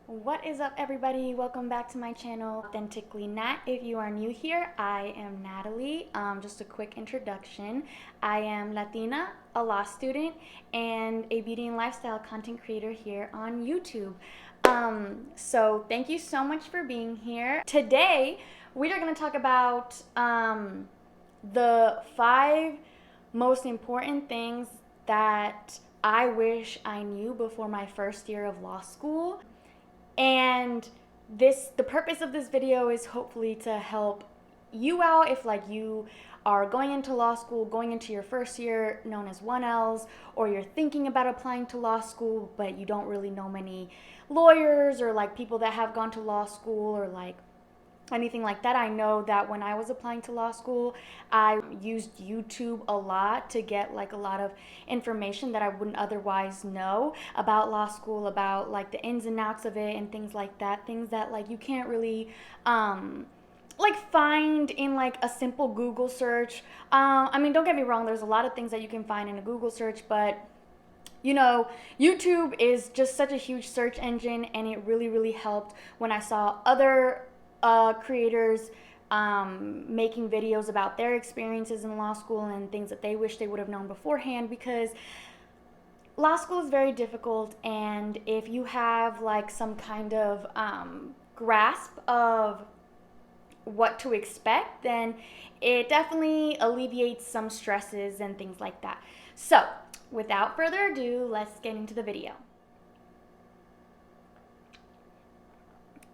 What is up, everybody? Welcome back to my channel, Authentically Nat. If you are new here, I am Natalie. Just a quick introduction. I am Latina, a law student, and a beauty and lifestyle content creator here on YouTube. So thank you so much for being here. Today, we are going to talk about the 5 most important things that I wish I knew before my first year of law school. And the purpose of this video is hopefully to help you out if you are going into law school, going into your first year known as 1Ls, or you're thinking about applying to law school but you don't really know many lawyers or people that have gone to law school or anything like that. I know that when I was applying to law school, I used YouTube a lot to get a lot of information that I wouldn't otherwise know about law school, about the ins and outs of it and things like that. Things that you can't really find in a simple Google search. I mean, don't get me wrong, there's a lot of things that you can find in a Google search, but YouTube is just such a huge search engine, and it really helped when I saw other creators making videos about their experiences in law school and things that they wish they would have known beforehand, because law school is very difficult, and if you have some kind of grasp of what to expect, then it definitely alleviates some stresses and things like that. So without further ado, let's get into the video.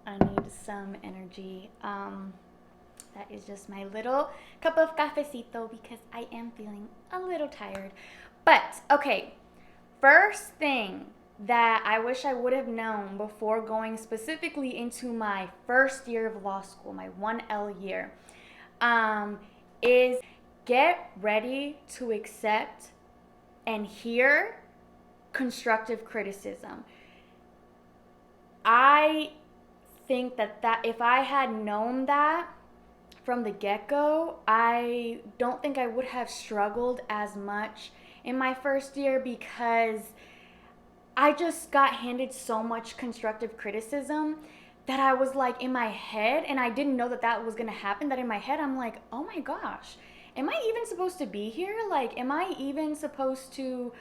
I need some energy. That is just my little cup of cafecito because I am feeling a little tired. But, okay, first thing that I wish I would have known before going specifically into my first year of law school, my 1L year, is get ready to accept and hear constructive criticism. I think that if I had known that from the get-go, I don't think I would have struggled as much in my first year, because I just got handed so much constructive criticism that I was in my head, and I didn't know that was gonna happen, that in my head I'm like, oh my gosh, am I even supposed to be here? Am I even supposed to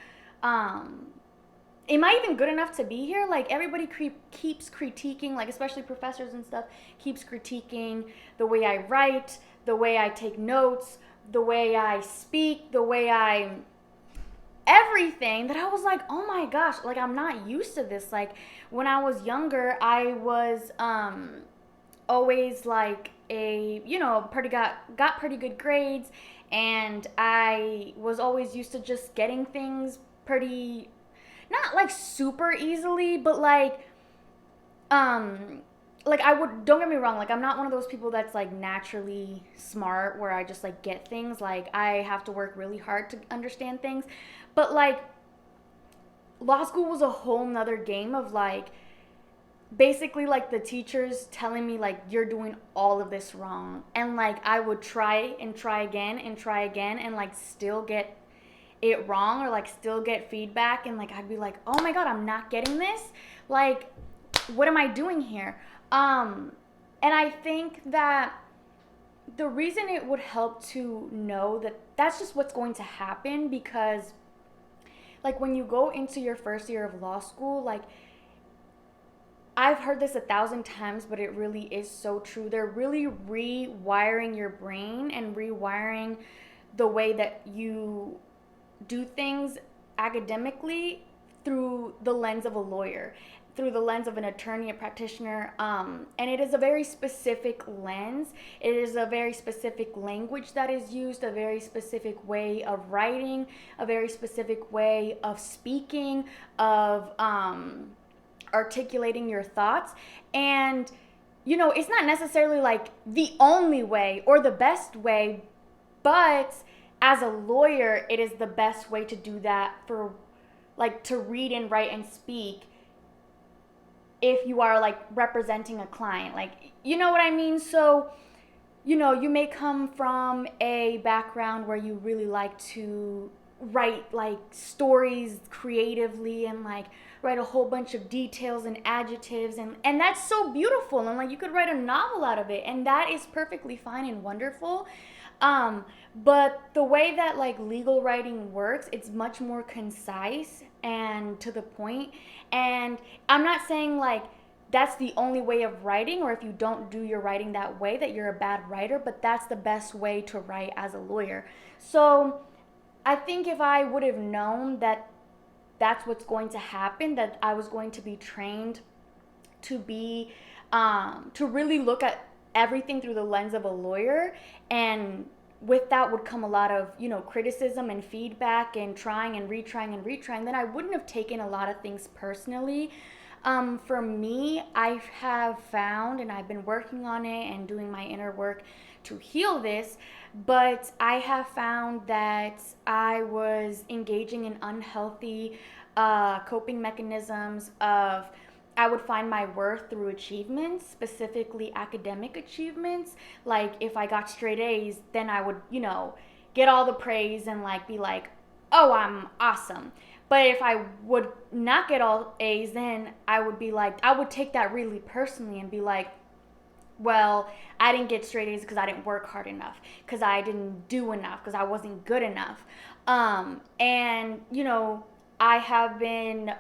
am I even good enough to be here? Everybody keeps critiquing, especially professors and stuff, keeps critiquing the way I write, the way I take notes, the way I speak, the way everything, that I was like, oh my gosh, I'm not used to this. When I was younger, I was always got pretty good grades, and I was always used to just getting things pretty, not super easily, but I would, don't get me wrong, I'm not one of those people that's naturally smart where I just get things. I have to work really hard to understand things, but law school was a whole nother game of basically the teachers telling me you're doing all of this wrong, and I would try and try again and try again and still get it wrong, or still get feedback, and I'd be like, oh my god, I'm not getting this, what am I doing here? And I think that the reason it would help to know that that's just what's going to happen, because when you go into your first year of law school, I've heard this 1,000 times, but it really is so true. They're really rewiring your brain and rewiring the way that you do things academically through the lens of a lawyer, through the lens of an attorney, a practitioner, and it is a very specific lens. It is a very specific language that is used, a very specific way of writing, a very specific way of speaking, of articulating your thoughts. And it's not necessarily the only way or the best way, but as a lawyer, it is the best way to do that, for to read and write and speak, if you are representing a client, you know what I mean? So you may come from a background where you really like to write like stories creatively and like write a whole bunch of details and adjectives, and that's so beautiful, and like you could write a novel out of it, and that is perfectly fine and wonderful. um but the way that like legal writing works, it's much more concise and to the point. And I'm not saying like that's the only way of writing, or if you don't do your writing that way that you're a bad writer, but that's the best way to write as a lawyer. So I think if I would have known that that's what's going to happen, that I was going to be trained to be to really look at everything through the lens of a lawyer, and with that would come a lot of criticism and feedback and trying and retrying, then I wouldn't have taken a lot of things personally. For me, I have found, and I've been working on it and doing my inner work to heal this, but I have found that I was engaging in unhealthy coping mechanisms of, I would find my worth through achievements, specifically academic achievements. Like if I got straight A's, then I would, get all the praise and like be like, oh, I'm awesome. But if I would not get all A's, then I would be like, I would take that really personally and be like, well, I didn't get straight A's because I didn't work hard enough, because I didn't do enough, because I wasn't good enough. And, I have been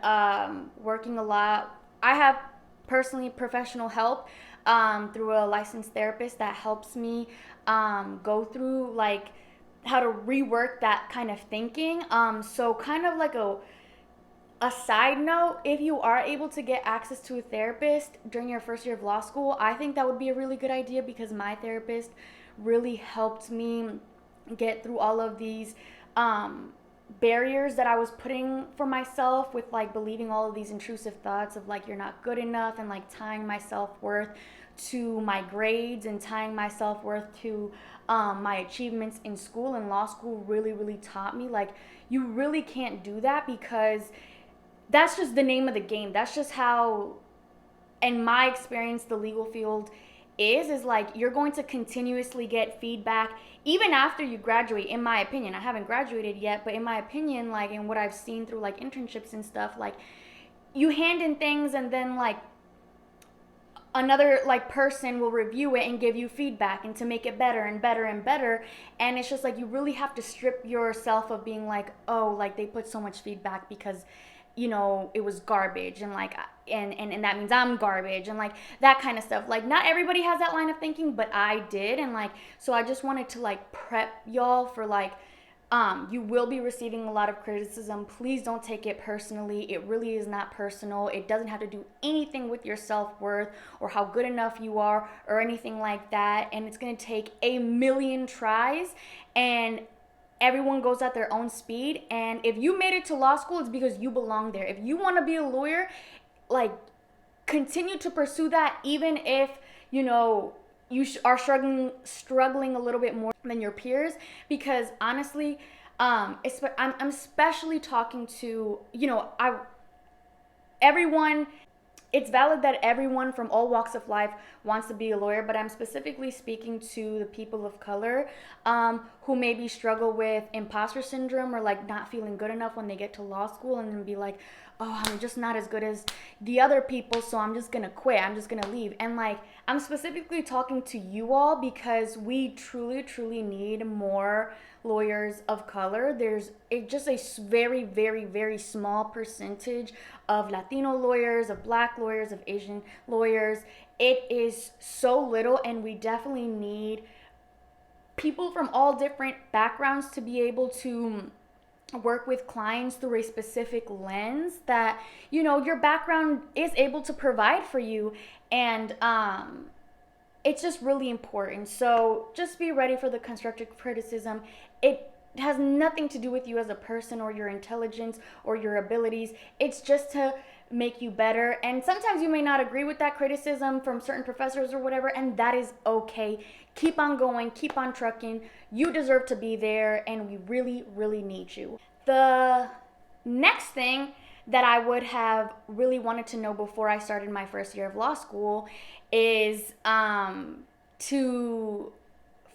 working a lot. I have personally professional help through a licensed therapist that helps me go through like how to rework that kind of thinking. So kind of like a side note, if you are able to get access to a therapist during your first year of law school, I think that would be a really good idea, because my therapist really helped me get through all of these barriers that I was putting for myself, with like believing all of these intrusive thoughts of like you're not good enough, and like tying my self-worth to my grades and tying my self-worth to my achievements in school. And law school really taught me like you really can't do that, because that's just the name of the game. That's just how, in my experience, the legal field is like you're going to continuously get feedback even after you graduate. In my opinion, I haven't graduated yet, but in my opinion, like in what I've seen through like internships and stuff, like you hand in things and then like another like person will review it and give you feedback and to make it better and better and better. And it's just like you really have to strip yourself of being like, oh, like they put so much feedback because it was garbage, and like and that means I'm garbage, and like that kind of stuff. Like not everybody has that line of thinking, but I did. And like so I just wanted to like prep y'all for like you will be receiving a lot of criticism. Please don't take it personally. It really is not personal. It doesn't have to do anything with your self-worth or how good enough you are or anything like that. And it's going to take a million tries, and everyone goes at their own speed. And if you made it to law school, it's because you belong there. If you want to be a lawyer, like continue to pursue that, even if you are struggling a little bit more than your peers. Because honestly, I'm especially talking to everyone. It's valid that everyone from all walks of life wants to be a lawyer, but I'm specifically speaking to the people of color who maybe struggle with imposter syndrome, or like not feeling good enough when they get to law school, and then be like, oh, I'm just not as good as the other people, so I'm just gonna quit, I'm just gonna leave. And like I'm specifically talking to you all, because we truly need more lawyers of color. There's just a very small percentage of Latino lawyers, of Black lawyers, of Asian lawyers. It is so little, and we definitely need people from all different backgrounds to be able to work with clients through a specific lens that your background is able to provide for you. And it's just really important. So just be ready for the constructive criticism. It has nothing to do with you as a person or your intelligence or your abilities. It's just to make you better. And sometimes you may not agree with that criticism from certain professors or whatever, and that is okay. Keep on going, keep on trucking. You deserve to be there, and we really need you. The next thing that I would have really wanted to know before I started my first year of law school is to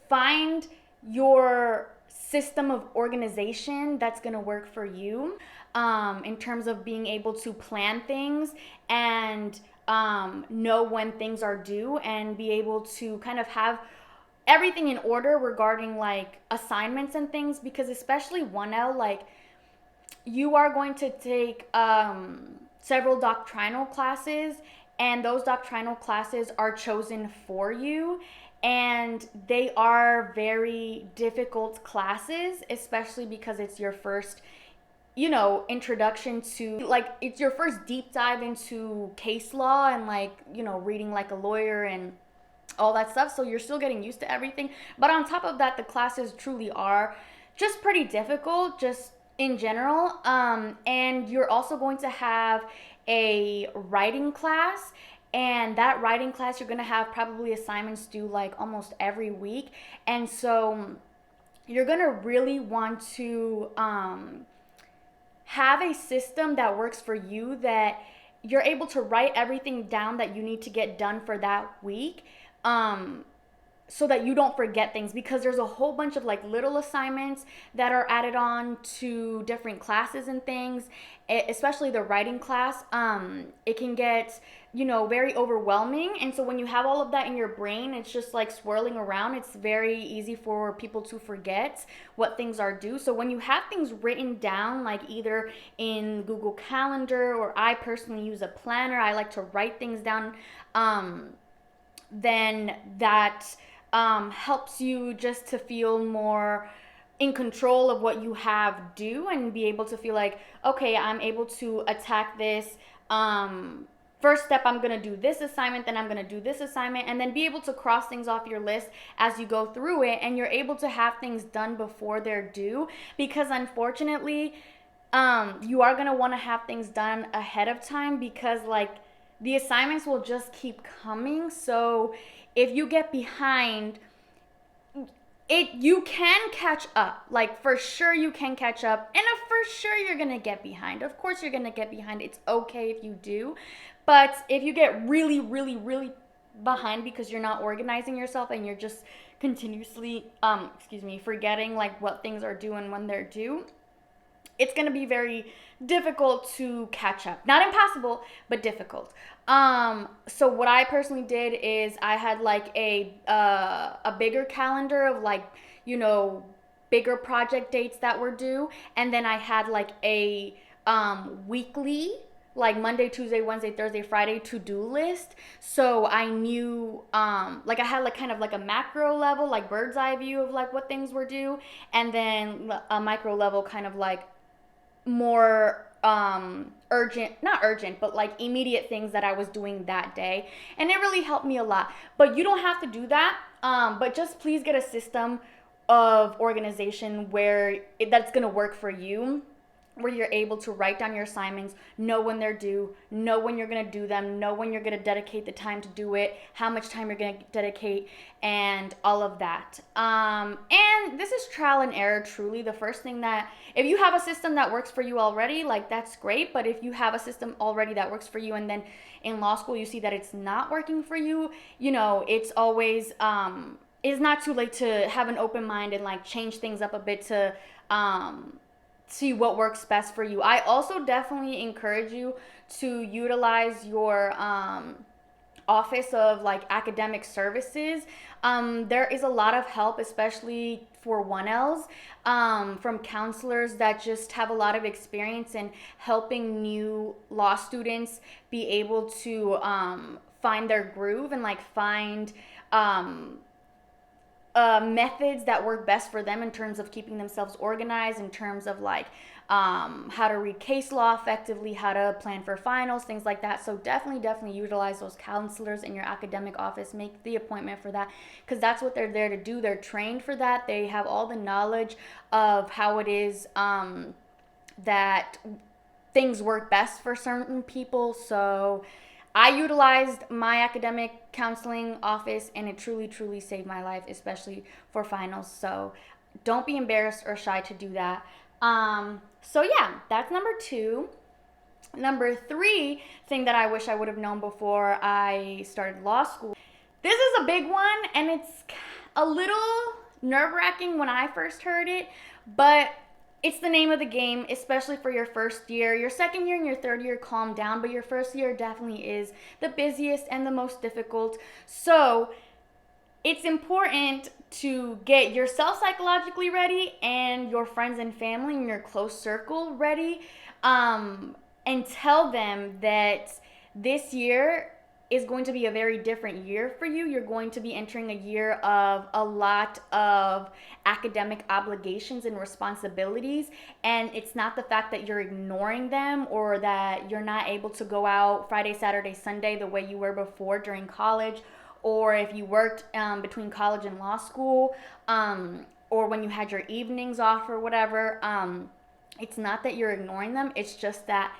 find your system of organization that's going to work for you, in terms of being able to plan things and know when things are due, and be able to kind of have everything in order regarding like assignments and things, because especially 1L, like you are going to take several doctrinal classes, and those doctrinal classes are chosen for you, and they are very difficult classes, especially because it's your first, introduction to, like, it's your first deep dive into case law and, like, reading like a lawyer and all that stuff. So you're still getting used to everything. But on top of that, the classes truly are just pretty difficult, just in general. And you're also going to have a writing class. And that writing class, you're going to have probably assignments due like almost every week. And so you're going to really want to have a system that works for you, that you're able to write everything down that you need to get done for that week, so that you don't forget things, because there's a whole bunch of like little assignments that are added on to different classes and things, especially the writing class. It can get, very overwhelming. And so when you have all of that in your brain, it's just like swirling around. It's very easy for people to forget what things are due. So when you have things written down, like either in Google Calendar, or I personally use a planner, I like to write things down, then that helps you just to feel more in control of what you have due, and be able to feel like, okay, I'm able to attack this. First step, I'm going to do this assignment, then I'm going to do this assignment, and then be able to cross things off your list as you go through it, and you're able to have things done before they're due, because unfortunately, you are going to want to have things done ahead of time, because like the assignments will just keep coming. So if you get behind, you can catch up. Like, for sure you can catch up, and for sure you're gonna get behind. Of course you're gonna get behind. It's okay if you do. But if you get really, really, really behind because you're not organizing yourself, and you're just continuously forgetting like what things are due and when they're due, it's going to be very difficult to catch up. Not impossible, but difficult. So what I personally did is I had like a bigger calendar of like, bigger project dates that were due, and then I had like a weekly, like Monday, Tuesday, Wednesday, Thursday, Friday to-do list. So I knew, like I had like kind of like a macro level, like bird's eye view of like what things were due, and then a micro level kind of like more not urgent, but like immediate things that I was doing that day. And it really helped me a lot. But you don't have to do that. But just please get a system of organization that's going to work for you, where you're able to write down your assignments, know when they're due, know when you're going to do them, know when you're going to dedicate the time to do it, how much time you're going to dedicate, and all of that. And this is trial and error, truly. The first thing that, if you have a system that works for you already, like that's great. But if you have a system already that works for you, and then in law school you see that it's not working for you, it's always, it's not too late to have an open mind and like change things up a bit to, see what works best for you. I also definitely encourage you to utilize your office of like academic services. There is a lot of help, especially for 1Ls, from counselors that just have a lot of experience in helping new law students be able to find their groove, and like find methods that work best for them in terms of keeping themselves organized, in terms of like how to read case law effectively, how to plan for finals, things like that. So definitely utilize those counselors in your academic office. Make the appointment for that, because that's what they're there to do. They're trained for that. They have all the knowledge of how it is that things work best for certain people. So I utilized my academic counseling office, and it truly saved my life, especially for finals. So don't be embarrassed or shy to do that. So yeah, that's number 2. Number 3 thing that I wish I would have known before I started law school. This is a big one, and it's a little nerve-wracking when I first heard it, but it's the name of the game, especially for your first year. Your second year and your third year calm down, but your first year definitely is the busiest and the most difficult. So it's important to get yourself psychologically ready and your friends and family and your close circle ready, and tell them that this year is going to be a very different year for you. You're going to be entering a year of a lot of academic obligations and responsibilities. And it's not the fact that you're ignoring them or that you're not able to go out Friday, Saturday, Sunday the way you were before during college, or if you worked between college and law school, or when you had your evenings off or whatever. It's not that you're ignoring them. It's just that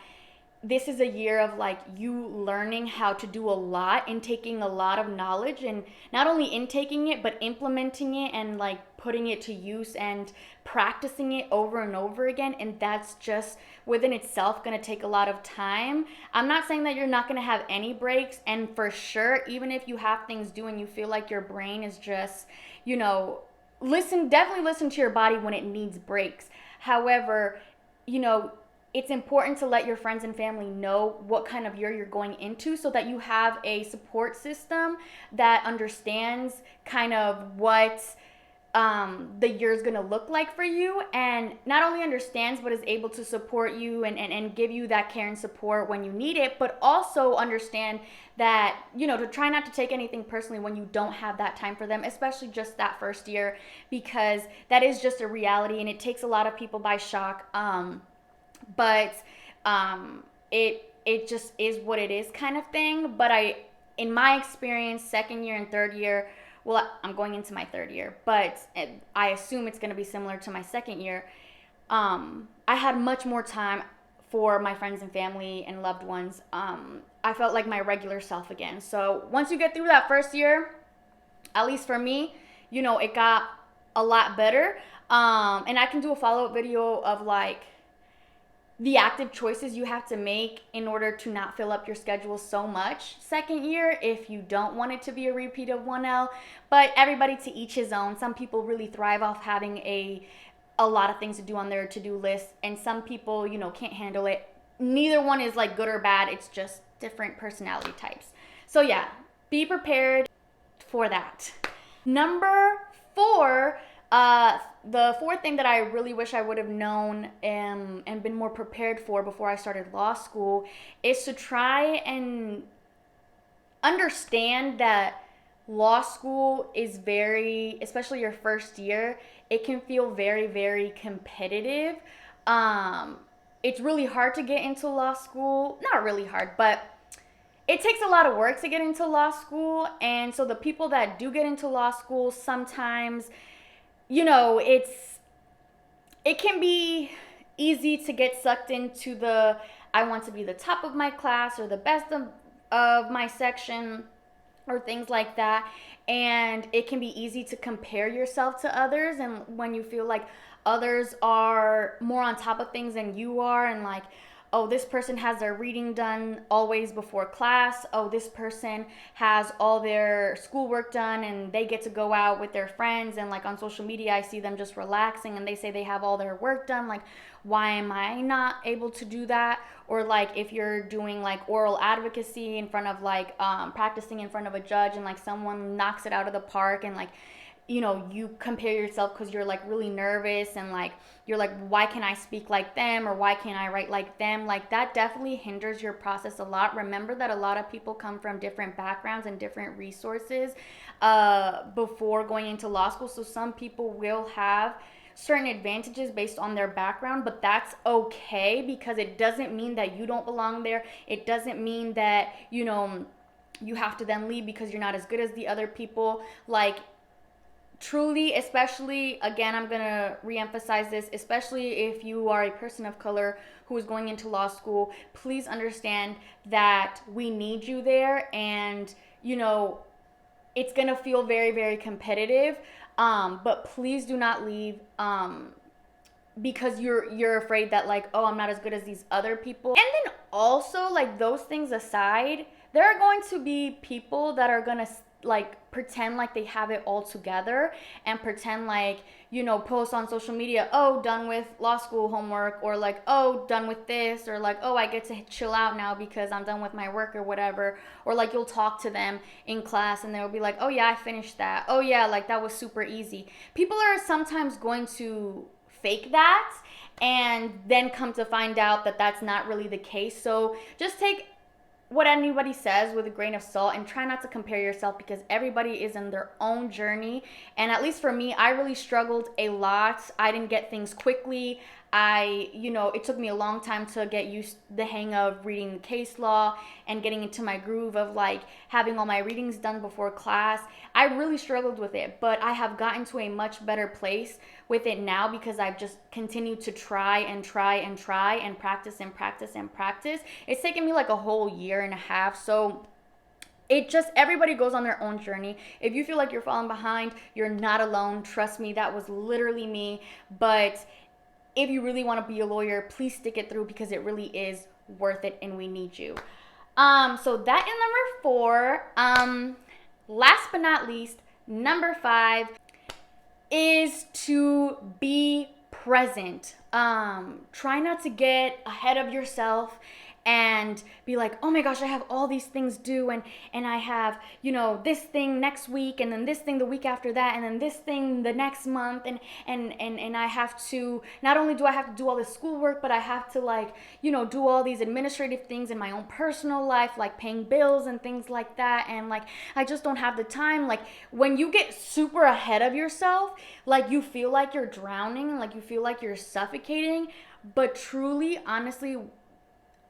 this is a year of like you learning how to do a lot and taking a lot of knowledge, and not only intaking it but implementing it and like putting it to use and practicing it over and over again. And that's just within itself going to take a lot of time. I'm not saying that you're not going to have any breaks, and for sure, even if you have things due and you feel like your brain is just, definitely listen to your body when it needs breaks. However, it's important to let your friends and family know what kind of year you're going into, so that you have a support system that understands kind of what the year is going to look like for you, and not only understands but is able to support you and give you that care and support when you need it, but also understand that, to try not to take anything personally when you don't have that time for them, especially just that first year, because that is just a reality and it takes a lot of people by shock. But it just is what it is, kind of thing. But in my experience, second year and third year, well, I'm going into my third year, but I assume it's going to be similar to my second year. I had much more time for my friends and family and loved ones. I felt like my regular self again. So once you get through that first year, at least for me, it got a lot better. And I can do a follow-up video of like the active choices you have to make in order to not fill up your schedule so much second year if you don't want it to be a repeat of 1L. But everybody to each his own. Some people really thrive off having a lot of things to do on their to-do list, and some people, can't handle it. Neither one is like good or bad. It's just different personality types. So yeah, be prepared for that. Number 4, the fourth thing that I really wish I would have known and been more prepared for before I started law school is to try and understand that law school is especially your first year, it can feel very, very competitive. It's really hard to get into law school. Not really hard, but it takes a lot of work to get into law school. And so the people that do get into law school sometimes, it can be easy to get sucked into I want to be the top of my class or the best of my section or things like that. And it can be easy to compare yourself to others, and when you feel like others are more on top of things than you are, and like, oh, this person has their reading done always before class. Oh, this person has all their schoolwork done and they get to go out with their friends. And like on social media, I see them just relaxing and they say they have all their work done. Like, why am I not able to do that? Or like if you're doing like oral advocacy in front of like practicing in front of a judge, and like someone knocks it out of the park, and like, you compare yourself because you're like really nervous, and like you're like, why can't I speak like them, or why can't I write like them? Like that definitely hinders your process a lot. Remember that a lot of people come from different backgrounds and different resources before going into law school. So some people will have certain advantages based on their background, but that's okay, because it doesn't mean that you don't belong there. It doesn't mean that, you have to then leave because you're not as good as the other people. Like, truly, especially, again, I'm going to reemphasize this, especially if you are a person of color who is going into law school, please understand that we need you there. And, it's going to feel very, very competitive. But please do not leave because you're afraid that like, oh, I'm not as good as these other people. And then also, like, those things aside, there are going to be people that are going to like pretend like they have it all together and pretend like, post on social media, oh, done with law school homework, or like, oh, done with this, or like, oh, I get to chill out now because I'm done with my work or whatever. Or like you'll talk to them in class and they'll be like, oh yeah, I finished that. Oh yeah, like that was super easy. People are sometimes going to fake that and then come to find out that that's not really the case. So just take what anybody says with a grain of salt and try not to compare yourself, because everybody is in their own journey. And at least for me, I really struggled a lot. I didn't get things quickly. It took me a long time to get used the hang of reading the case law and getting into my groove of like having all my readings done before class. I really struggled with it, but I have gotten to a much better place with it now because I've just continued to try and try and try and practice and practice and practice. It's taken me like a whole year and a half. So everybody goes on their own journey. If you feel like you're falling behind, you're not alone. Trust me, that was literally me. But if you really want to be a lawyer, please stick it through because it really is worth it and we need you. So that is number 4. Last but not least, number 5 is to be present. Try not to get ahead of yourself and be like, oh my gosh, I have all these things due, and I have, this thing next week, and then this thing the week after that, and then this thing the next month, and I have to, not only do I have to do all this schoolwork, but I have to like, do all these administrative things in my own personal life, like paying bills and things like that, and like, I just don't have the time. Like, when you get super ahead of yourself, like you feel like you're drowning, like you feel like you're suffocating, but truly, honestly,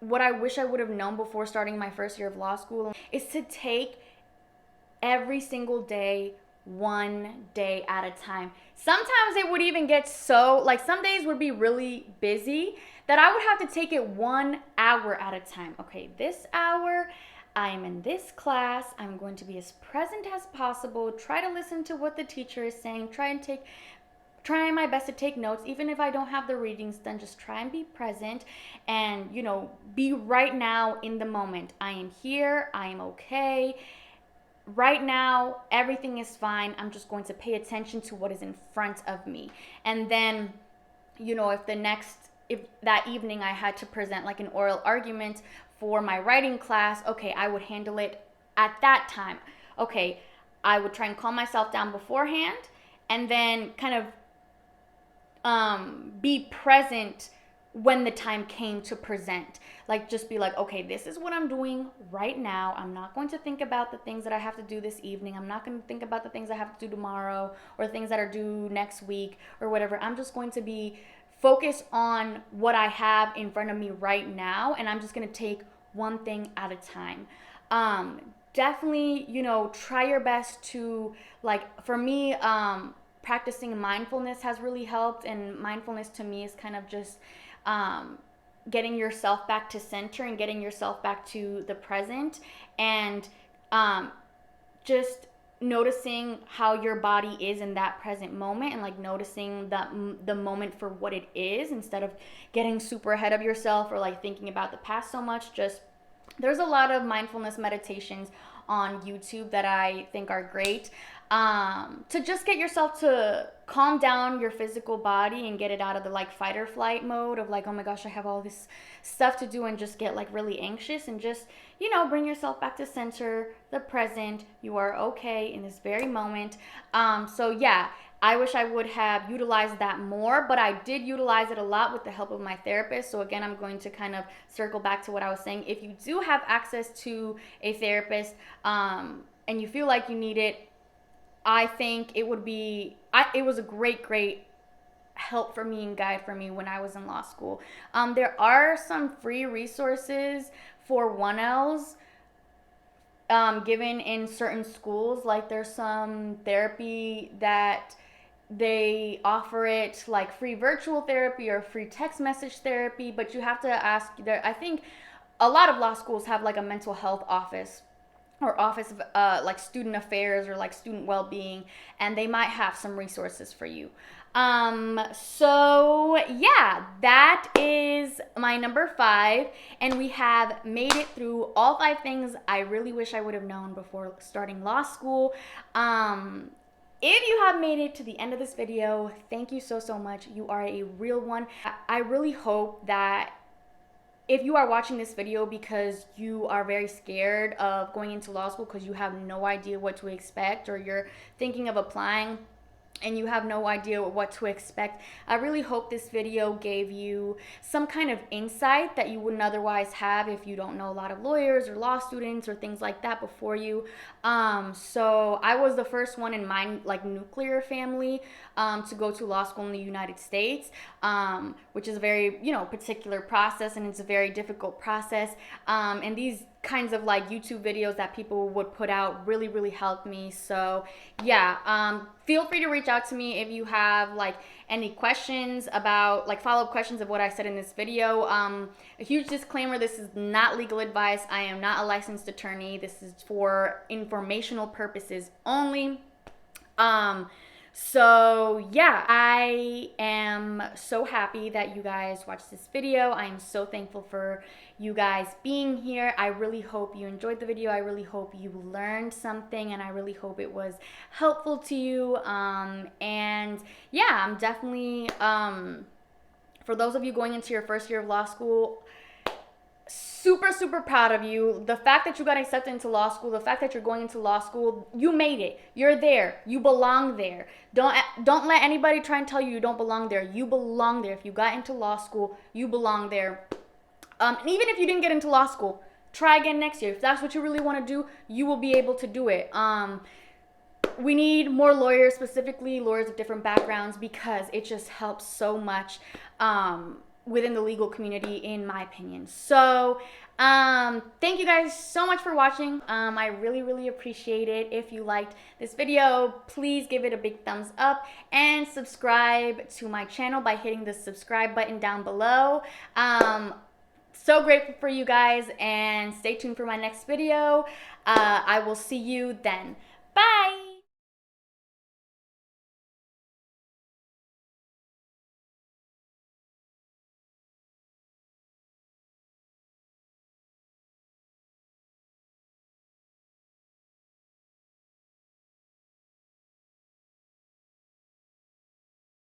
what I wish I would have known before starting my first year of law school is to take every single day, one day at a time. Sometimes it would even get so, like some days would be really busy that I would have to take it 1 hour at a time. Okay, this hour, I'm in this class. I'm going to be as present as possible. Try to listen to what the teacher is saying. Trying my best to take notes, even if I don't have the readings done. Just try and be present and, be right now in the moment. I am here. I am okay. Right now, everything is fine. I'm just going to pay attention to what is in front of me. And then, if that evening I had to present like an oral argument for my writing class, okay, I would handle it at that time. Okay, I would try and calm myself down beforehand and then kind of be present when the time came to present. Like, just be like, okay, this is what I'm doing right now. I'm not going to think about the things that I have to do this evening. I'm not going to think about the things I have to do tomorrow or things that are due next week or whatever. I'm just going to be focused on what I have in front of me right now, and I'm just going to take one thing at a time. Definitely, try your best to, like, for me, practicing mindfulness has really helped. And mindfulness to me is kind of just getting yourself back to center and getting yourself back to the present, and just noticing how your body is in that present moment, and like noticing the moment for what it is instead of getting super ahead of yourself or like thinking about the past so much. Just, there's a lot of mindfulness meditations on YouTube that I think are great, to just get yourself to calm down your physical body and get it out of the like fight or flight mode of like, oh my gosh, I have all this stuff to do, and just get like really anxious, and just, bring yourself back to center, the present. You are okay in this very moment. So yeah, I wish I would have utilized that more, but I did utilize it a lot with the help of my therapist. So again, I'm going to kind of circle back to what I was saying. If you do have access to a therapist, and you feel like you need it, I think it was a great help for me and guide for me when I was in law school. There are some free resources for 1Ls given in certain schools. Like, there's some therapy that they offer it, like free virtual therapy or free text message therapy, but you have to ask there. I think a lot of law schools have like a mental health office or Office of like Student Affairs or like Student Wellbeing, and they might have some resources for you. So yeah, that is my number 5, and we have made it through all 5 things I really wish I would have known before starting law school. If you have made it to the end of this video, thank you so much. You are a real one. I really hope that if you are watching this video because you are very scared of going into law school because you have no idea what to expect, or you're thinking of applying and you have no idea what to expect, I really hope this video gave you some kind of insight that you wouldn't otherwise have if you don't know a lot of lawyers or law students or things like that before you. So I was the first one in my like nuclear family to go to law school in the United States, which is a very, you know, particular process, and it's a very difficult process. And these kinds of like YouTube videos that people would put out really helped me. So yeah, feel free to reach out to me if you have like any questions about like follow-up questions of what I said in this video. A huge disclaimer, this is not legal advice. I am not a licensed attorney. This is for informational purposes only. So yeah, I am so happy that you guys watched this video. I am so thankful for you guys being here. I really hope you enjoyed the video. I really hope you learned something, and I really hope it was helpful to you. And yeah, I'm definitely, for those of you going into your first year of law school, super proud of you. The fact that you got accepted into law school, the fact that you're going into law school, you made it. You're there. You belong there. Don't let anybody try and tell you don't belong there. You belong there. If you got into law school, you belong there. And even if you didn't get into law school, try again next year. If that's what you really want to do, you will be able to do it. We need more lawyers, specifically lawyers of different backgrounds, because it just helps so much within the legal community, in my opinion. So thank you guys so much for watching. I really appreciate it. If you liked this video, please give it a big thumbs up and subscribe to my channel by hitting the subscribe button down below. So grateful for you guys, and stay tuned for my next video. I will see you then.